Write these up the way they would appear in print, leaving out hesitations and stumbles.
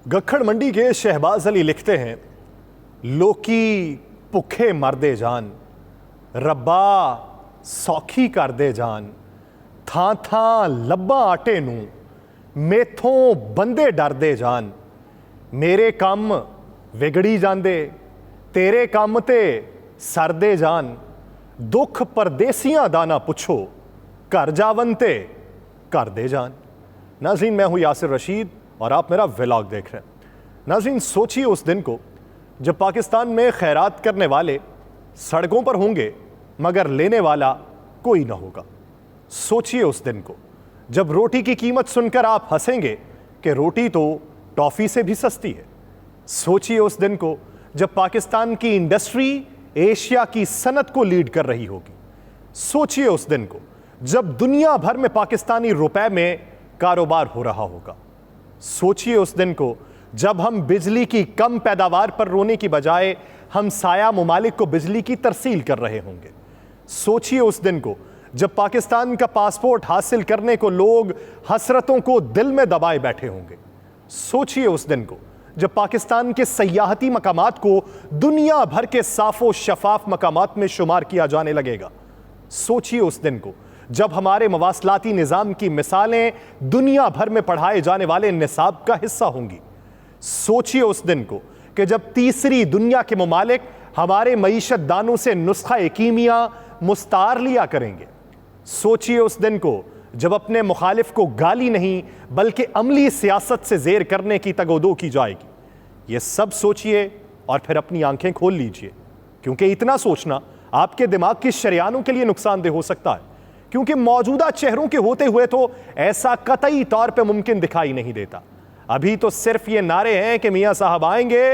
गखड़ मंडी के शहबाज अली लिखते हैं, लोकी भुखे मरदे जान, रब्बा सौखी कर दे जान, थां थां लब्बा आटे नूं, मेथों बंदे डरदे जान। मेरे कम विगड़ी जांदे, तेरे कम ते सरदे जान। दुख परदेसियां दा ना पुछो, घर जावन ते कर दे जान। नाज़रीन, मैं हूं यासिर रशीद और आप मेरा व्लॉग देख रहे हैं। नाज़रीन, सोचिए उस दिन को जब पाकिस्तान में खैरात करने वाले सड़कों पर होंगे मगर लेने वाला कोई ना होगा। सोचिए उस दिन को जब रोटी की कीमत सुनकर आप हंसेंगे कि रोटी तो टॉफ़ी से भी सस्ती है। सोचिए उस दिन को जब पाकिस्तान की इंडस्ट्री एशिया की सनत को लीड कर रही होगी। सोचिए उस दिन को जब दुनिया भर में पाकिस्तानी रुपए में कारोबार हो रहा होगा। सोचिए उस दिन को जब हम बिजली की कम पैदावार पर रोने की बजाय हम साया मुमालिक को बिजली की तरसील कर रहे होंगे। सोचिए उस दिन को जब पाकिस्तान का पासपोर्ट हासिल करने को लोग हसरतों को दिल में दबाए बैठे होंगे। सोचिए उस दिन को जब पाकिस्तान के सयाहती मकामात को दुनिया भर के साफो शफाफ मकामात में शुमार किया जाने लगेगा। सोचिए उस दिन को जब हमारे मवासलाती निज़ाम की मिसालें दुनिया भर में पढ़ाए जाने वाले निसाब का हिस्सा होंगी। सोचिए उस दिन को कि जब तीसरी दुनिया के ममालिक हमारे मईशत दानों से नुस्खा कीमिया मुस्तार लिया करेंगे। सोचिए उस दिन को जब अपने मुखालिफ को गाली नहीं बल्कि अमली सियासत से जेर करने की तगोदो की जाएगी। ये सब सोचिए और फिर अपनी आंखें खोल लीजिए, क्योंकि इतना सोचना आपके दिमाग की शरियानों के लिए नुकसानदेह हो सकता है। क्योंकि मौजूदा चेहरों के होते हुए तो ऐसा कतई तौर पे मुमकिन दिखाई नहीं देता। अभी तो सिर्फ ये नारे हैं कि मियां साहब आएंगे,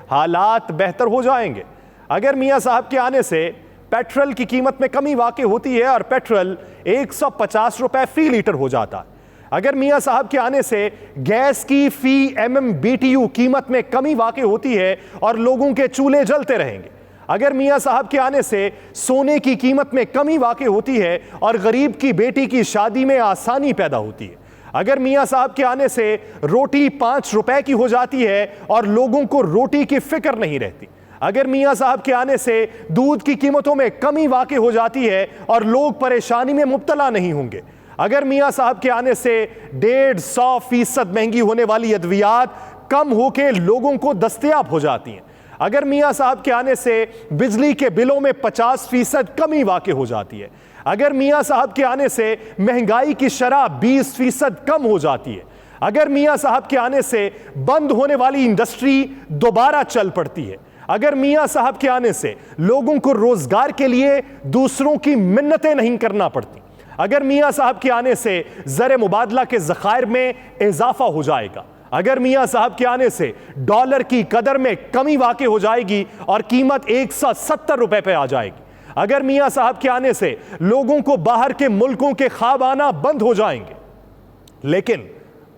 हालात बेहतर हो जाएंगे। अगर मियां साहब के आने से पेट्रोल की कीमत में कमी वाक़ई होती है और पेट्रोल 150 रुपए फी लीटर हो जाता है, अगर मियां साहब के आने से गैस की फी MMBTU कीमत में कमी वाक़ई होती है और लोगों के चूल्हे जलते रहेंगे, अगर मियां साहब के आने से सोने की कीमत में कमी वाक़ई होती है और गरीब की बेटी की शादी में आसानी पैदा होती है, अगर मियां साहब के आने से रोटी 5 रुपए की हो जाती है और लोगों को रोटी की फिक्र नहीं रहती, अगर मियां साहब के आने से दूध की कीमतों में कमी वाक़ई हो जाती है और लोग परेशानी में मुब्तला नहीं होंगे, अगर मियां साहब के आने से 150% महंगी होने वाली अद्वियात कम होकर लोगों को दस्तयाब हो जाती हैं, अगर मियां साहब के आने से बिजली के बिलों में 50% कमी वाक़ई हो जाती है, अगर मियां साहब के आने से महंगाई की शरह 20% कम हो जाती है, अगर मियां साहब के आने से बंद होने वाली इंडस्ट्री दोबारा चल पड़ती है, अगर मियां साहब के आने से लोगों को रोजगार के लिए दूसरों की मिन्नतें नहीं करना पड़ती, अगर मियां साहब के आने से ज़र मुबादला के ज़खायर में इजाफा हो जाएगा, अगर मियां साहब के आने से डॉलर की कदर में कमी वाक़ई हो जाएगी और कीमत 170 रुपए पे आ जाएगी, अगर मियां साहब के आने से लोगों को बाहर के मुल्कों के ख्वाब आना बंद हो जाएंगे, लेकिन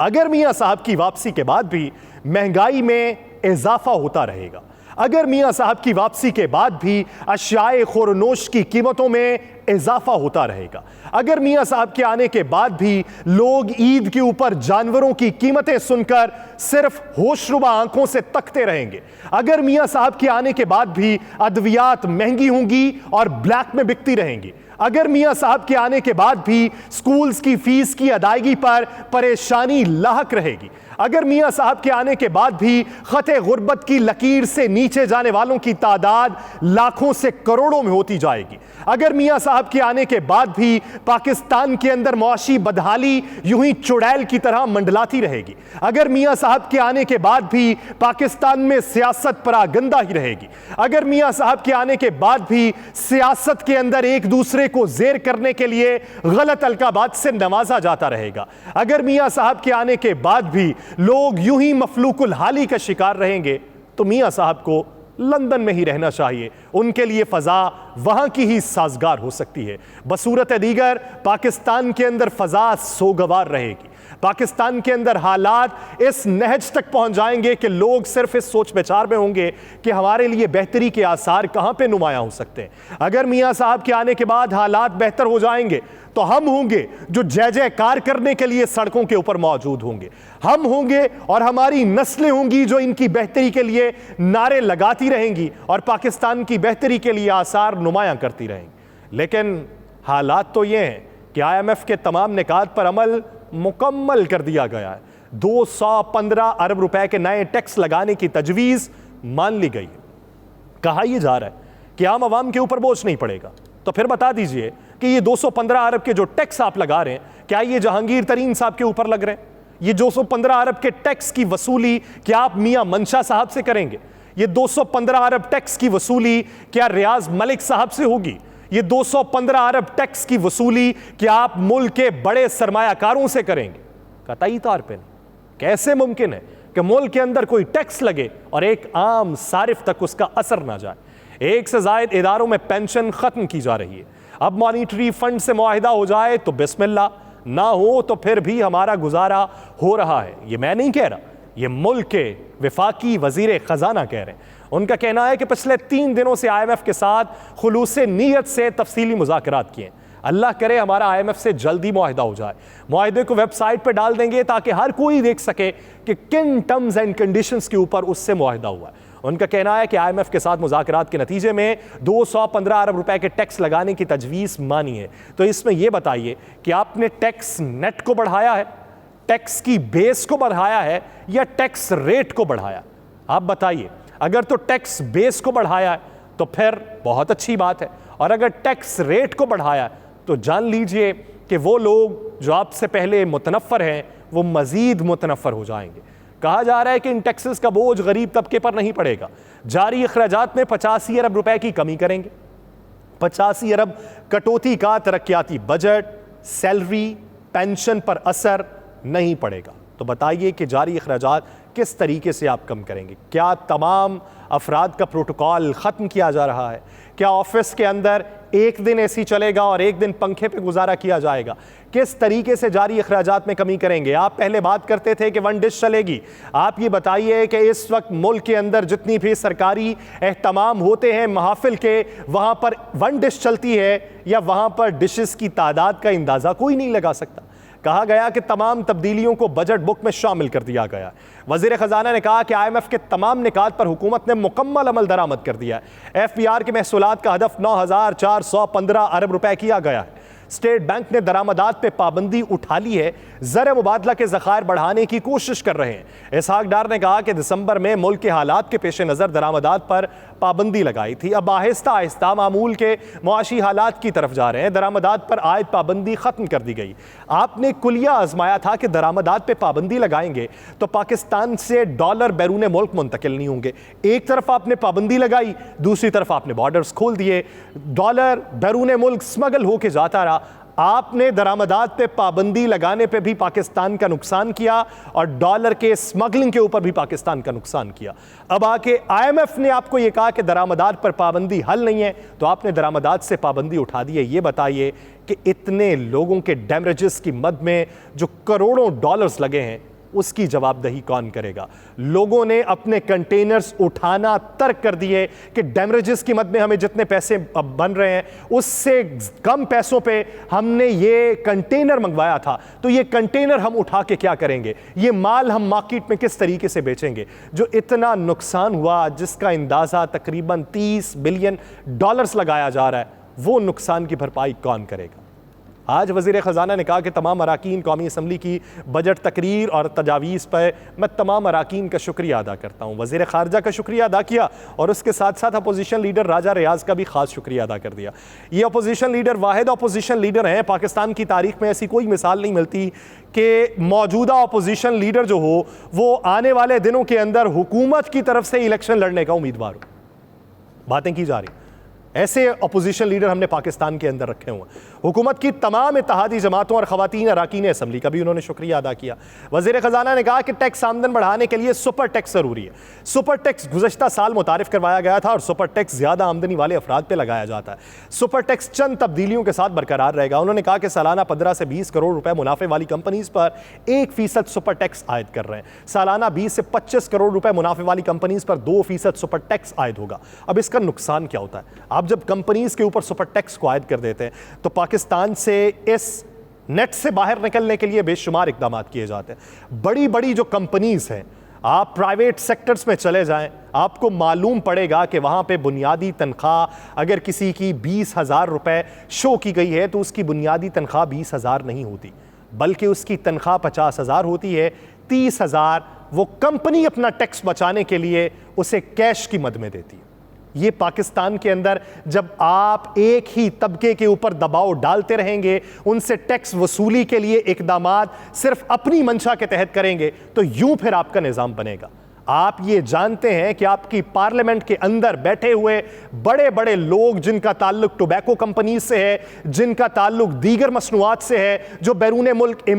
अगर मियां साहब की वापसी के बाद भी महंगाई में इजाफा होता रहेगा, अगर मियां साहब की वापसी के बाद भी अशियाए खुरनोश की कीमतों में इजाफा होता रहेगा, अगर मियां साहब के आने के बाद भी लोग ईद के ऊपर जानवरों की कीमतें सुनकर सिर्फ होशरुबा आंखों से तकते रहेंगे, अगर मियां साहब के आने के बाद भी अद्वियात महंगी होंगी और ब्लैक में बिकती रहेंगी, अगर मियां साहब के आने के बाद भी स्कूल्स की फीस की अदायगी पर परेशानी लाहक रहेगी, अगर मियां साहब के आने के बाद भी खते गुर्बत की लकीर से नीचे जाने वालों की तादाद लाखों से करोड़ों में होती जाएगी, अगर मियां साहब के आने के बाद भी पाकिस्तान के अंदर मुआशी बदहाली यूं ही चुड़ैल की तरह मंडलाती रहेगी, अगर मियां साहब के आने के बाद भी पाकिस्तान में सियासत परागंदा ही रहेगी, अगर मियां साहब के आने के बाद भी सियासत के अंदर एक दूसरे को जेर करने के लिए गलत अलकाबात से नवाजा जाता रहेगा, अगर मियां साहब के आने के बाद भी लोग यूं ही मफलूकुल हाली का शिकार रहेंगे, तो मियां साहब को लंदन में ही रहना चाहिए। उनके लिए फ़ज़ा वहाँ की ही साजगार हो सकती है। बसूरत दीगर पाकिस्तान के अंदर फ़ज़ा सोगवार रहेगी। पाकिस्तान के अंदर हालात इस नहज तक पहुंच जाएंगे कि लोग सिर्फ इस सोच विचार में होंगे कि हमारे लिए बेहतरी के आसार कहां पे नुमायां हो सकते हैं। अगर मियां साहब के आने के बाद हालात बेहतर हो जाएंगे तो हम होंगे जो जय जयकार करने के लिए सड़कों के ऊपर मौजूद होंगे। हम होंगे और हमारी नस्लें होंगी जो इनकी बेहतरी के लिए नारे लगाती रहेंगी और पाकिस्तान की बेहतरी के लिए आसार नुमायां करती रहेंगी। लेकिन हालात तो ये हैं कि IMF के तमाम निकात पर अमल मुकम्मल कर दिया गया है। 215 अरब रुपए के नए टैक्स लगाने की तजवीज़ मान ली गई है। कहा यह जा रहा है कि आम आवाम के ऊपर बोझ नहीं पड़ेगा। तो फिर बता दीजिए कि ये 215 अरब के जो टैक्स आप लगा रहे हैं, क्या ये जहांगीर तरीन साहब के ऊपर लग रहे हैं? ये 215 अरब के टैक्स की वसूली क्या आप मियां मंशा साहब से करेंगे? ये 215 अरब टैक्स की वसूली क्या रियाज मलिक साहब से होगी? ये 215 अरब टैक्स की वसूली क्या आप मुल्क के बड़े सरमायाकारों से करेंगे? कतई तौर पे नहीं। कैसे मुमकिन है कि मुल्क के अंदर कोई टैक्स लगे और एक आम सारिफ तक उसका असर ना जाए? एक से ज्यादा इदारों में पेंशन खत्म की जा रही है। अब मॉनिटरी फंड से मुआहिदा हो जाए तो बिस्मिल्लाह, ना हो तो फिर भी हमारा गुजारा हो रहा है। ये मैं नहीं कह रहा, ये मुल्क के वफाकी वजीर खजाना कह रहे हैं। उनका कहना है कि पिछले 3 दिनों से IMF के साथ खुलूस नीयत से तफसीली मुज़ाकरात किए। अल्लाह करे हमारा IMF से जल्दी मुआहिदा हो जाए। मुआहिदे को वेबसाइट पर डाल देंगे ताकि हर कोई देख सके कि किन टर्म्स एंड कंडीशंस के ऊपर उससे मुआहिदा हुआ है। उनका कहना है कि IMF के साथ मुज़ाकरात के नतीजे में 215 अरब रुपए के टैक्स लगाने की तजवीज़ मानी है। तो इसमें यह बताइए कि आपने टैक्स नेट को बढ़ाया है, टैक्स की बेस को बढ़ाया है या टैक्स रेट को बढ़ाया? आप बताइए। अगर तो टैक्स बेस को बढ़ाया है तो फिर बहुत अच्छी बात है, और अगर टैक्स रेट को बढ़ाया है तो जान लीजिए कि वो लोग जो आपसे पहले मुतनफ़र हैं वो मज़ीद मुतनफ़र हो जाएंगे। कहा जा रहा है कि इन टैक्सेस का बोझ गरीब तबके पर नहीं पड़ेगा। जारी अखराजात में 85 अरब रुपए की कमी करेंगे। 85 अरब कटौती का तरक्याती बजट, सैलरी, पेंशन पर असर नहीं पड़ेगा। तो बताइए कि जारी अखराजात किस तरीके से आप कम करेंगे? क्या तमाम अफराद का प्रोटोकॉल ख़त्म किया जा रहा है? क्या ऑफिस के अंदर एक दिन AC चलेगा और एक दिन पंखे पे गुजारा किया जाएगा? किस तरीके से जारी अखराजात में कमी करेंगे? आप पहले बात करते थे कि 1 डिश चलेगी। आप ये बताइए कि इस वक्त मुल्क के अंदर जितनी भी सरकारी एहतमाम होते हैं महाफिल के, वहाँ पर 1 डिश चलती है या वहाँ पर डिशेस की तादाद का अंदाज़ा कोई नहीं लगा सकता। कहा गया कि तमाम तब्दीलियों को बजट बुक में शामिल कर दिया गया। वज़ीर ख़जाना ने कहा कि IMF के तमाम निकात पर हुकूमत ने मुकम्मल अमल दरामद कर दिया है। FBR के महसूलात का हदफ 9,415 अरब रुपए किया गया है। स्टेट बैंक ने दरामदात पे पाबंदी उठा ली है। ज़र मुबादला के ज़खायर बढ़ाने की कोशिश कर रहे हैं। इसहाक डार ने कहा कि दिसंबर में मुल्क के हालात के पेश नज़र दरामदात पर पाबंदी लगाई थी। अब आहिस्ता आहिस्ता मामूल के मुआशी हालात की तरफ जा रहे हैं। दरामदात पर आयद पाबंदी ख़त्म कर दी गई। आपने कुलिया आजमाया था कि दरामदात पे पाबंदी लगाएंगे तो पाकिस्तान से डॉलर बैरून मुल्क मुंतकिल नहीं होंगे। एक तरफ आपने पाबंदी लगाई, दूसरी तरफ आपने बॉर्डर्स खोल दिए। डॉलर बैरून मुल्क स्मगल होके जाता रहा। आपने दरामदात पे पाबंदी लगाने पे भी पाकिस्तान का नुकसान किया और डॉलर के स्मगलिंग के ऊपर भी पाकिस्तान का नुकसान किया। अब आके IMF ने आपको ये कहा कि दरामदात पर पाबंदी हल नहीं है, तो आपने दरामदात से पाबंदी उठा दी है। ये बताइए कि इतने लोगों के डैमेजेस की मद में जो करोड़ों डॉलर्स लगे हैं उसकी जवाबदेही कौन करेगा? लोगों ने अपने कंटेनर्स उठाना तर्क कर दिए कि डैमेजेस की मद में हमें जितने पैसे अब बन रहे हैं उससे कम पैसों पे हमने ये कंटेनर मंगवाया था, तो ये कंटेनर हम उठा के क्या करेंगे? ये माल हम मार्केट में किस तरीके से बेचेंगे? जो इतना नुकसान हुआ जिसका अंदाज़ा तकरीबन 30 बिलियन डॉलर्स लगाया जा रहा है, वो नुकसान की भरपाई कौन करेगा? आज वज़ीर ख़जाना ने कहा कि तमाम अराकीन कौमी असम्बली की बजट तकरीर और तजावीज़ पर मैं तमाम अराकीन का शुक्रिया अदा करता हूँ। वज़ीर ख़ारजा का शुक्रिया अदा किया और उसके साथ साथ अपोजिशन लीडर राजा रियाज का भी ख़ास शुक्रिया अदा कर दिया। ये अपोजिशन लीडर वाहिद अपोजिशन लीडर हैं, पाकिस्तान की तारीख़ में ऐसी कोई मिसाल नहीं मिलती कि मौजूदा अपोजिशन लीडर जो हो वो आने वाले दिनों के अंदर हुकूमत की तरफ से इलेक्शन लड़ने का उम्मीदवार हो। बातें की जा रही ऐसे अपोजिशन लीडर हमने पाकिस्तान के अंदर रखे हुए हैं। हुकूमत की तमाम इत्तेहादी जमातों और ख़वातीन अरकान असम्बली का भी उन्होंने शुक्रिया अदा किया। वज़ीर ख़जाना ने कहा कि टैक्स आमदन बढ़ाने के लिए सुपर टैक्स ज़रूरी है। सुपर टैक्स गुज़श्ता साल मुतारिफ करवाया गया था और सुपर टैक्स ज़्यादा आमदनी वाले अफराद पर लगाया जाता है। सुपर टैक्स चंद तब्दीलियों के साथ बरकरार रहेगा। उन्होंने कहा कि सालाना 15 से 20 करोड़ रुपए मुनाफे वाली कंपनीज पर 1% सुपर टैक्स आयद कर रहे हैं। सालाना 20 से 25 करोड़ रुपए मुनाफे वाली कंपनीज पर 2% सुपर टैक्स आयद होगा। अब इसका नुकसान क्या होता है? आप जब कंपनीज के ऊपर सुपर टैक्स को आयद कर देते हैं तो पाकिस्तान से इस नेट से बाहर निकलने के लिए बेशुमार इकदाम किए जाते हैं। बड़ी बड़ी जो कंपनीज हैं, आप प्राइवेट सेक्टर्स में चले जाएं, आपको मालूम पड़ेगा कि वहां पे बुनियादी तनख्वाह अगर किसी की 20,000 रुपए शो की गई है तो उसकी बुनियादी तनख्वाह 20,000 नहीं होती, बल्कि उसकी तनख्वाह 50,000 होती है। 30,000 वो कंपनी अपना टैक्स बचाने के लिए उसे कैश की मद में देती है। ये पाकिस्तान के अंदर जब आप एक ही तबके के ऊपर दबाव डालते रहेंगे, उनसे टैक्स वसूली के लिए इकदामात सिर्फ अपनी मंशा के तहत करेंगे, तो यूं फिर आपका निज़ाम बनेगा। आप ये जानते हैं कि आपकी पार्लियामेंट के अंदर बैठे हुए बड़े बड़े लोग जिनका ताल्लुक टोबैको कंपनी से है, जिनका ताल्लुक दीगर मसनूआत से है जो बैरून मुल्क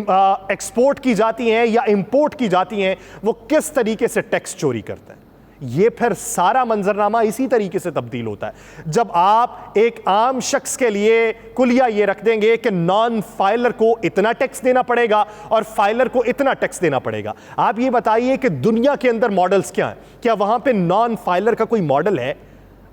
एक्सपोर्ट की जाती हैं या इंपोर्ट की जाती हैं, वो किस तरीके से टैक्स चोरी करते हैं। ये फिर सारा मंजरनामा इसी तरीके से तब्दील होता है। जब आप एक आम शख्स के लिए कुलिया ये रख देंगे कि नॉन फाइलर को इतना टैक्स देना पड़ेगा और फाइलर को इतना टैक्स देना पड़ेगा। आप ये बताइए कि दुनिया के अंदर मॉडल्स क्या हैं? क्या वहां पे नॉन फाइलर का कोई मॉडल है?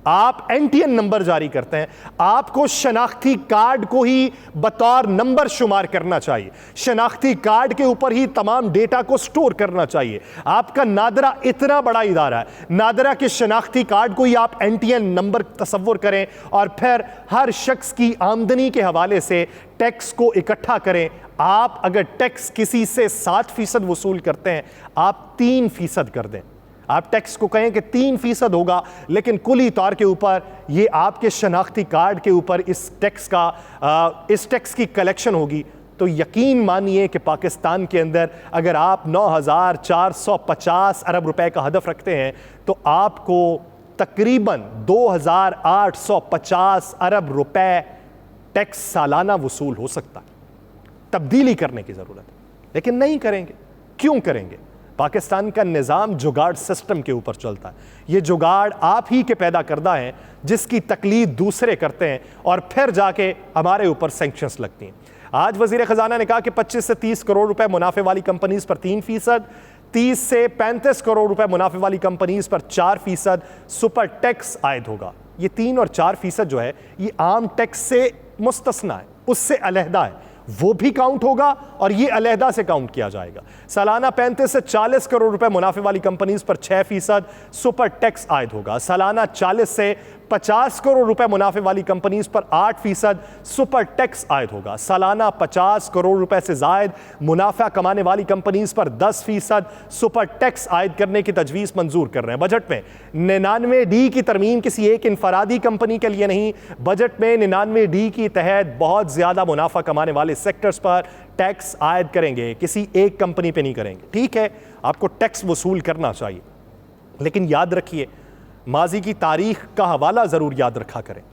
आप एनटीएन नंबर जारी करते हैं, आपको शनाख्ती कार्ड को ही बतौर नंबर शुमार करना चाहिए, शनाख्ती कार्ड के ऊपर ही तमाम डेटा को स्टोर करना चाहिए। आपका नादरा इतना बड़ा इदारा है, नादरा के शनाख्ती कार्ड को ही आप एनटीएन नंबर तस्वुर करें और फिर हर शख्स की आमदनी के हवाले से टैक्स को इकट्ठा करें। आप अगर टैक्स किसी से 7% वसूल करते हैं, आप 3% कर दें। आप टैक्स को कहें कि 3% होगा, लेकिन कुली तौर के ऊपर ये आपके शनाख्ती कार्ड के ऊपर इस टैक्स की कलेक्शन होगी। तो यकीन मानिए कि पाकिस्तान के अंदर अगर आप 9,450 अरब रुपए का हदफ रखते हैं तो आपको तकरीबन 2,850 अरब रुपए टैक्स सालाना वसूल हो सकता है। तब्दीली करने की ज़रूरत है, लेकिन नहीं करेंगे। क्यों करेंगे? पाकिस्तान का निज़ाम जुगाड़ सिस्टम के ऊपर चलता है। ये जुगाड़ आप ही के पैदा करदा हैं जिसकी तकलीद दूसरे करते हैं और फिर जाके हमारे ऊपर सैंक्शंस लगती हैं। आज वज़ीर ख़जाना ने कहा कि 25 से 30 करोड़ रुपए मुनाफे वाली कंपनीज पर 3%, 30 से 35 करोड़ रुपए मुनाफे वाली कंपनीज पर 4% सुपर टैक्स आयद होगा। ये 3 और 4% जो है ये आम टैक्स से मुस्तस्ना है, उससे अलहदा है, वो भी काउंट होगा और ये अलहदा से काउंट किया जाएगा। सालाना 35 से 40 करोड़ रुपए मुनाफे वाली कंपनीज पर 6% सुपर टैक्स आयद होगा। सालाना 40 से 50 करोड़ रुपए मुनाफे वाली कंपनीज पर 8% सुपर टैक्स आयद होगा। सालाना 50 करोड़ रुपए से जायद मुनाफा कमाने वाली कंपनीज पर 10% सुपर टैक्स आयद करने की तजवीज़ मंजूर कर रहे हैं। बजट में 99D की तरमीम किसी एक इनफरादी कंपनी के लिए नहीं, बजट में 99D की तहत बहुत ज़्यादा मुनाफा कमाने वाले सेक्टर्स पर टैक्स आयद करेंगे, किसी एक कंपनी पे नहीं करेंगे। ठीक है, आपको टैक्स वसूल करना चाहिए, लेकिन याद रखिए माजी की तारीख का हवाला ज़रूर याद रखा करें।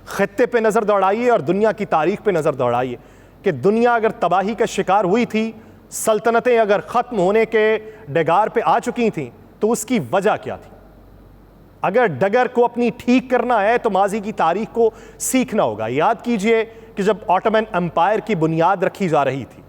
खत्ते पे नज़र दौड़ाइए और दुनिया की तारीख पे नज़र दौड़ाइए कि दुनिया अगर तबाही का शिकार हुई थी, सल्तनतें अगर ख़त्म होने के डगार पे आ चुकी थीं, तो उसकी वजह क्या थी। अगर डगर को अपनी ठीक करना है तो माजी की तारीख को सीखना होगा। याद कीजिए कि जब ऑटोमन एम्पायर की बुनियाद रखी जा रही थी,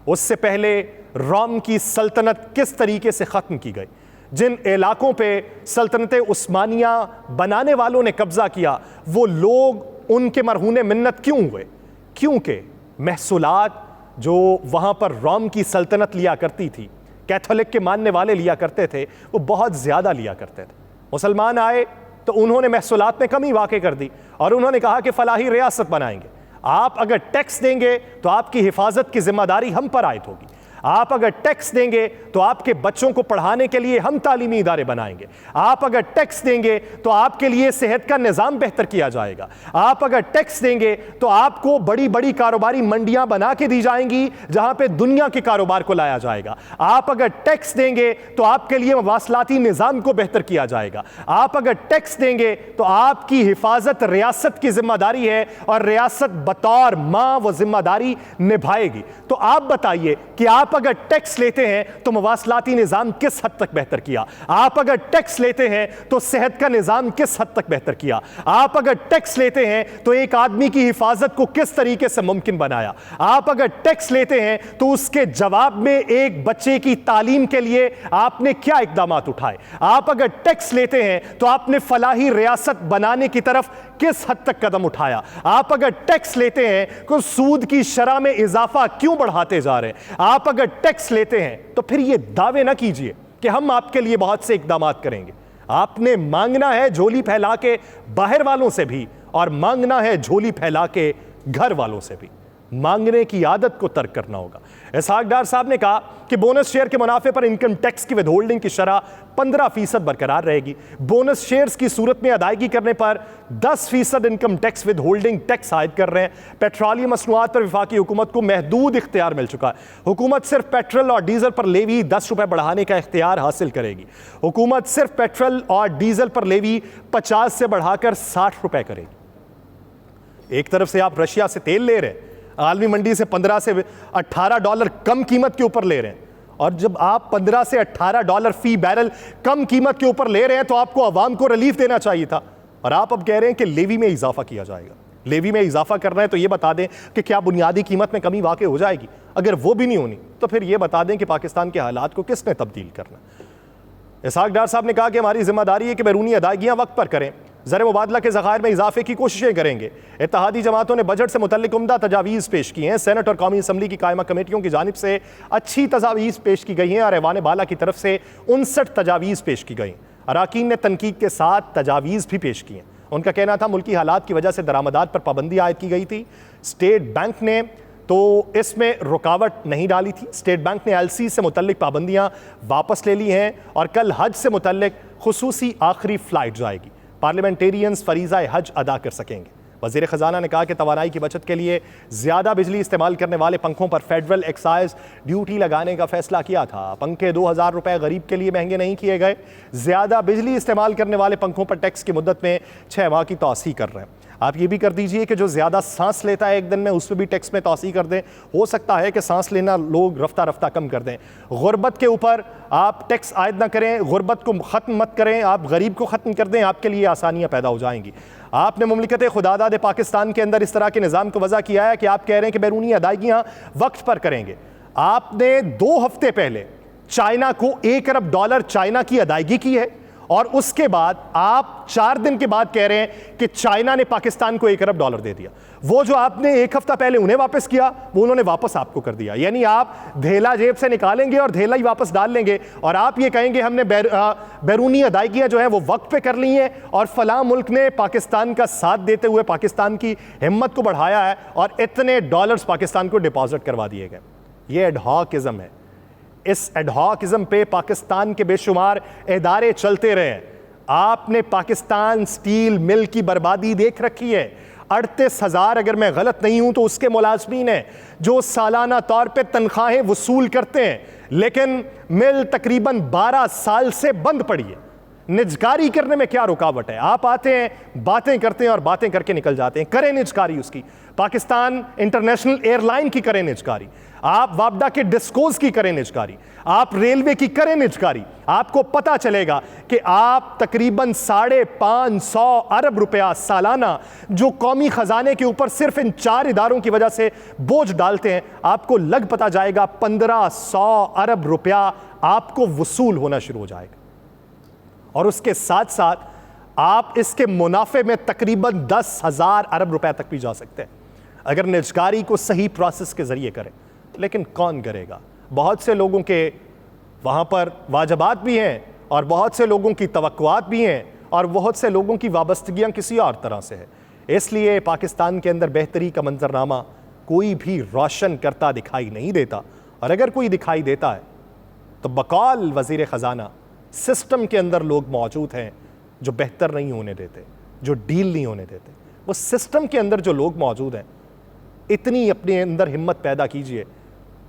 उससे पहले रोम की सल्तनत किस तरीके से ख़त्म की गई, जिन इलाकों पे सल्तनत उस्मानिया बनाने वालों ने कब्जा किया, वो लोग उनके मरहूने मिन्नत क्यों हुए? क्योंकि महसूलात जो वहाँ पर रोम की सल्तनत लिया करती थी, कैथोलिक के मानने वाले लिया करते थे, वो बहुत ज़्यादा लिया करते थे। मुसलमान आए तो उन्होंने महसूलात में कमी वाक़ई कर दी और उन्होंने कहा कि फलाही रियासत बनाएंगे। आप अगर टैक्स देंगे तो आपकी हिफाजत की जिम्मेदारी हम पर आयद होगी। आप अगर टैक्स देंगे तो आपके बच्चों को पढ़ाने के लिए हम तालीमी इदारे बनाएंगे। आप अगर टैक्स देंगे तो आपके लिए सेहत का निज़ाम बेहतर किया जाएगा। आप अगर टैक्स देंगे तो आपको बड़ी बड़ी कारोबारी मंडियां बना के दी जाएंगी जहां पे दुनिया के कारोबार को लाया जाएगा। आप अगर टैक्स देंगे तो आपके लिए मवासलाती निज़ाम को बेहतर किया जाएगा। आप अगर टैक्स देंगे तो आपकी हिफाजत रियासत की जिम्मेदारी है और रियासत बतौर मां वो जिम्मेदारी निभाएगी। तो आप बताइए कि आप अगर टैक्स लेते हैं तो मवासलाती निज़ाम किस हद तक बेहतर किया? आप अगर टैक्स लेते हैं तो सेहत का निज़ाम किस हद तक बेहतर किया? आप अगर टैक्स लेते हैं तो एक आदमी की हिफाजत को किस तरीके से मुमकिन बनाया? आप अगर टैक्स लेते हैं तो उसके जवाब में एक बच्चे की तालीम के लिए आपने क्या इकदाम उठाए? आप अगर टैक्स लेते हैं तो आपने फलाही रियासत बनाने की तरफ किस हद तक कदम उठाया? आप अगर टैक्स लेते हैं तो सूद की शरह में इजाफा क्यों बढ़ाते जा रहे हैं? आप अगर टैक्स लेते हैं तो फिर ये दावे ना कीजिए कि हम आपके लिए बहुत से इकदाम करेंगे। आपने मांगना है झोली फैला के बाहर वालों से भी और मांगना है झोली फैला के घर वालों से भी। मांगने की आदत को तर्क करना होगा। इसहाक डार साहब ने कहा कि बोनस शेयर के मुनाफे पर इनकम टैक्स की विदहोल्डिंग की शरह 15% बरकरार रहेगी। बोनस शेयर्स की सूरत में अदायगी करने पर 10% इनकम टैक्स विदहोल्डिंग टैक्स आयद कर रहे हैं। पेट्रोलियम मसनूआत पर वफाकी हुकूमत को महदूद इख्तियार मिल चुका है। हुकूमत सिर्फ पेट्रोल और डीजल पर लेवी 10 रुपए बढ़ाने का इख्तियार हासिल करेगी। हुकूमत सिर्फ पेट्रोल और डीजल पर लेवी 50 से बढ़ाकर 60 रुपए करेगी। एक तरफ से आप रशिया से तेल ले रहे हैं, आलमी मंडी से 15 से 18 डॉलर कम कीमत के ऊपर ले रहे हैं, और जब आप 15 से 18 डॉलर फी बैरल कम कीमत के ऊपर ले रहे हैं तो आपको अवाम को रिलीफ देना चाहिए था, और आप अब कह रहे हैं कि लेवी में इजाफा किया जाएगा। लेवी में इजाफा करना है तो यह बता दें कि क्या बुनियादी कीमत में कमी वाक़ई हो जाएगी? अगर वो भी नहीं होनी तो फिर यह बता दें कि पाकिस्तान के हालात को किसने तब्दील करना। इसहाक डार साहब ने कहा कि हमारी जिम्मेदारी है कि बैरूनी अदायगियां वक्त पर करें, ज़र मुबादला के ज़खायर में इजाफे की कोशिशें करेंगे। इत्तेहादी जमातों ने बजट से मुतल्लिक उम्दा तजावीज़ पेश की हैं। सेनेट और कौमी असम्बली की कायमा कमेटियों की जानिब से अच्छी तजावीज़ पेश की गई हैं और ऐवान बाला की तरफ से 59 तजावीज़ पेश की गई। अराकीन ने तनकीद के साथ तजावीज़ भी पेश की हैं। उनका कहना था मुल्की हालात की वजह से दरामदात पर पाबंदी आयद की गई थी। स्टेट बैंक ने तो इसमें रुकावट नहीं डाली थी। स्टेट बैंक ने एलसी से मुतल्लिक पाबंदियाँ वापस ले ली हैं और कल हज से मुतल्लिक खुसूसी आखिरी फ़्लाइट जाएगी। पार्लियामेंटेरियंस फरीज़ा हज अदा कर सकेंगे। वज़ीर ख़जाना ने कहा कि तवानाई की बचत के लिए ज़्यादा बिजली इस्तेमाल करने वाले पंखों पर फेडरल एक्साइज ड्यूटी लगाने का फैसला किया था। पंखे 2000 रुपये गरीब के लिए महंगे नहीं किए गए। ज़्यादा बिजली इस्तेमाल करने वाले पंखों पर टैक्स की मुद्दत में 6 माह की तौसीह कर रहे हैं। आप ये भी कर दीजिए कि जो ज़्यादा सांस लेता है एक दिन में उस पर भी टैक्स में तौसीह कर दें। हो सकता है कि सांस लेना लोग रफ्ता रफ्ता कम कर दें। गुर्बत के ऊपर आप टैक्स आयद ना करें, गुर्बत को ख़त्म मत करें, आप गरीब को ख़त्म कर दें, आपके लिए आसानियाँ पैदा हो जाएंगी। आपने मुमलिकत खुदादाद पाकिस्तान के अंदर इस तरह के निज़ाम को वज़ा किया है कि आप कह रहे हैं कि बैरूनी अदायगियाँ वक्त पर करेंगे। आपने 2 हफ्ते पहले चाइना को $1 अरब चाइना की अदायगी की है और उसके बाद आप 4 दिन के बाद कह रहे हैं कि चाइना ने पाकिस्तान को $1 अरब दे दिया। वो जो आपने 1 हफ्ता पहले उन्हें वापस किया वो उन्होंने वापस आपको कर दिया। यानी आप धेला जेब से निकालेंगे और धेला ही वापस डाल लेंगे और आप ये कहेंगे हमने बैरूनी अदायगियां जो है वो वक्त पे कर ली हैं और फलां मुल्क ने पाकिस्तान का साथ देते हुए पाकिस्तान की हिम्मत को बढ़ाया है और इतने डॉलर्स पाकिस्तान को डिपॉजिट करवा दिए गए। ये एडहॉकिज्म है। इस एडहॉकिज्म पे पाकिस्तान के बेशुमार इदारे चलते रहे। आपने पाकिस्तान स्टील मिल की बर्बादी देख रखी है। 38,000 अगर मैं गलत नहीं हूं तो उसके मुलाजमीन हैं जो सालाना तौर पे तनख्वाहें वसूल करते हैं, लेकिन मिल तकरीबन 12 साल से बंद पड़ी है। निजकारी करने में क्या रुकावट है? आप आते हैं, बातें करते हैं और बातें करके निकल जाते हैं। करें निजकारी उसकी, पाकिस्तान इंटरनेशनल एयरलाइन की करें निजकारी, आप वापडा के डिस्कोज की करें निजकारी, आप रेलवे की करें निजकारी। आपको पता चलेगा कि आप तकरीबन 550 अरब रुपया सालाना जो कौमी खजाने के ऊपर सिर्फ इन 4 इदारों की वजह से बोझ डालते हैं, आपको लग पता जाएगा 1500 अरब रुपया आपको वसूल होना शुरू हो जाएगा। और उसके साथ साथ आप इसके मुनाफे में तकरीबन 10,000 अरब रुपए तक भी जा सकते हैं अगर निजकारी को सही प्रोसेस के जरिए करें। लेकिन कौन करेगा? बहुत से लोगों के वहां पर वाजबात भी हैं और बहुत से लोगों की तवक्कुआत भी हैं और बहुत से लोगों की वाबस्तगियां किसी और तरह से है। इसलिए पाकिस्तान के अंदर बेहतरी का मंजरनामा कोई भी रोशन करता दिखाई नहीं देता और अगर कोई दिखाई देता है तो बकौल वज़ीर ख़जाना सिस्टम के अंदर लोग मौजूद हैं जो बेहतर नहीं होने देते, जो डील नहीं होने देते। वो सिस्टम के अंदर जो लोग मौजूद हैं, इतनी अपने अंदर हिम्मत पैदा कीजिए।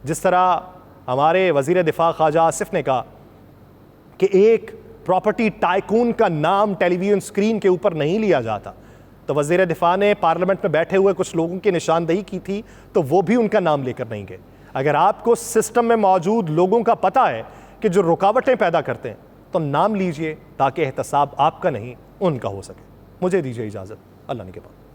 जिस तरह हमारे वज़ीर दिफा ख्वाजा आसिफ ने कहा कि एक प्रॉपर्टी टाइकून का नाम टेलीविजन स्क्रीन के ऊपर नहीं लिया जाता, तो वज़ीर दिफा ने पार्लियामेंट में बैठे हुए कुछ लोगों की निशानदेही की थी, तो वो भी उनका नाम लेकर नहीं गए। अगर आपको सिस्टम में मौजूद लोगों का पता है कि जो रुकावटें पैदा करते हैं, तो नाम लीजिए ताकि एहतसाब आपका नहीं उनका हो सके। मुझे दीजिए इजाज़त, अल्लाह ने के बाद।